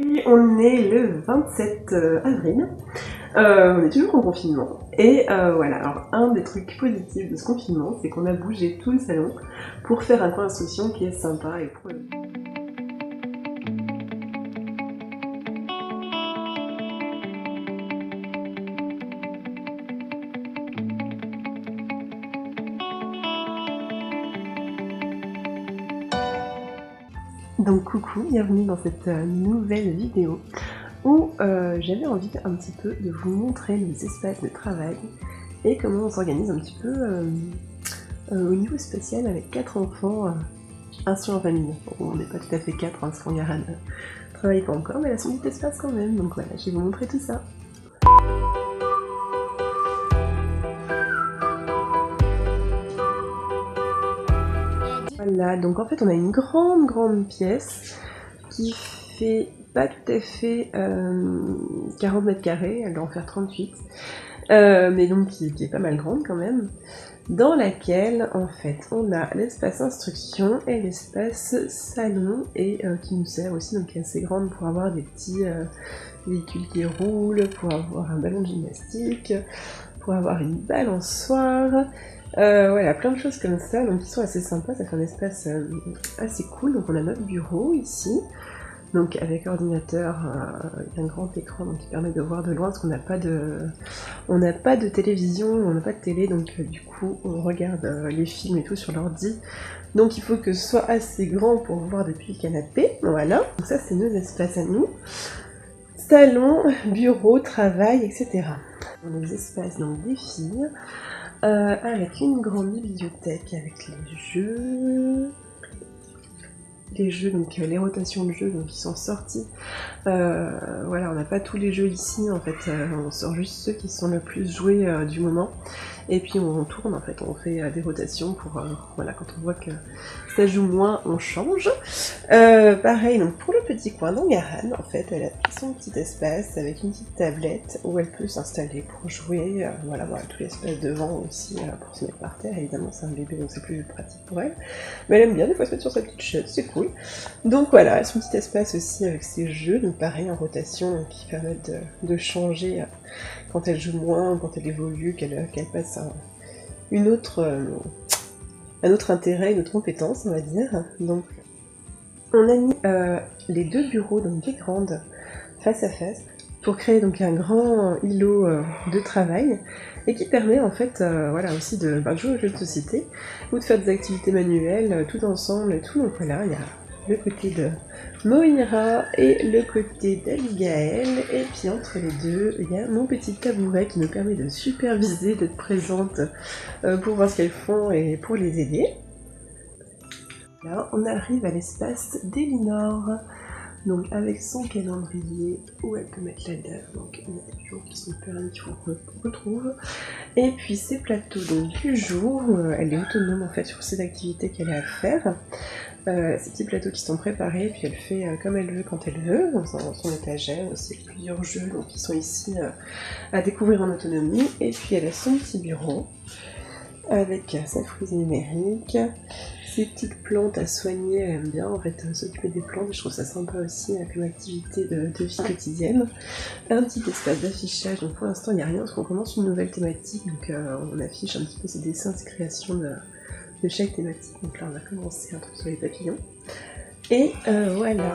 Et on est le 27 avril, on est toujours en confinement et voilà, alors un des trucs positifs de ce confinement c'est qu'on a bougé tout le salon pour faire un coin insouciant qui est sympa et pour... Donc coucou, bienvenue dans cette nouvelle vidéo où j'avais envie un petit peu de vous montrer les espaces de travail et comment on s'organise un petit peu au niveau spatial avec 4 enfants, un sur en famille. Bon, on n'est pas tout à fait 4, parce qu'Yaran ne travaille pas encore, mais elle a son petit espace quand même, donc voilà, je vais vous montrer tout ça. Voilà, donc en fait on a une grande pièce qui fait pas tout à fait 40 mètres carrés, elle doit en faire 38, mais donc qui est pas mal grande quand même, dans laquelle en fait on a l'espace instruction et l'espace salon, et qui nous sert aussi, donc assez grande pour avoir des petits véhicules qui roulent, pour avoir un ballon de gymnastique, pour avoir une balançoire. Voilà, plein de choses comme ça, donc qui sont assez sympas, ça fait un espace assez cool. Donc on a notre bureau ici, donc avec ordinateur, un grand écran donc qui permet de voir de loin, parce qu'on n'a pas de télévision, on n'a pas de télé, donc du coup on regarde les films et tout sur l'ordi, donc il faut que ce soit assez grand pour voir depuis le canapé. Voilà, donc ça c'est nos espaces à nous, salon, bureau, travail, etc. Les espaces donc des filles, avec une grande bibliothèque avec les jeux, donc les rotations de jeux donc, qui sont sortis. Voilà, on n'a pas tous les jeux ici, en fait, on sort juste ceux qui sont le plus joués du moment, et puis on tourne, en fait, on fait des rotations pour, voilà, quand on voit que ça joue moins, on change. Pareil, donc pour le petit coin d'Angaran, en fait, elle a son petit espace avec une petite tablette où elle peut s'installer pour jouer, voilà, tout l'espace devant aussi pour se mettre par terre, évidemment c'est un bébé donc c'est plus pratique pour elle, mais elle aime bien des fois se mettre sur sa petite chaise, c'est cool. Donc voilà, elle a son petit espace aussi avec ses jeux, donc pareil en rotation, donc, qui permettent de changer quand elle joue moins, quand elle évolue, qu'elle passe un autre intérêt, une autre compétence, on va dire. Donc on a mis les deux bureaux, donc des grandes, face à face, pour créer donc un grand îlot de travail, et qui permet en fait voilà, aussi de jouer aux jeux de société, ou de faire des activités manuelles tout ensemble et tout. Donc voilà, il y a le côté de Moira et le côté d'Abigaël, et puis entre les deux, il y a mon petit tabouret qui nous permet de superviser, d'être présente pour voir ce qu'elles font et pour les aider. Là, on arrive à l'espace d'Elinor, donc avec son calendrier où elle peut mettre la date, donc il y a des jours qui sont permis, qu'il faut qu'on retrouve, et puis ses plateaux donc, du jour, elle est autonome en fait sur ses activités qu'elle a à faire. Ces petits plateaux qui sont préparés, puis elle fait comme elle veut quand elle veut, dans son étagère aussi, plusieurs jeux donc, qui sont ici à découvrir en autonomie, et puis elle a son petit bureau avec sa frise numérique, ses petites plantes à soigner, elle aime bien en fait s'occuper des plantes, je trouve ça sympa aussi comme activité de vie quotidienne. Un petit espace d'affichage, donc pour l'instant il n'y a rien parce qu'on commence une nouvelle thématique, donc on affiche un petit peu ses dessins, ses créations de chaque thématique, donc là on a commencé un truc sur les papillons, et voilà.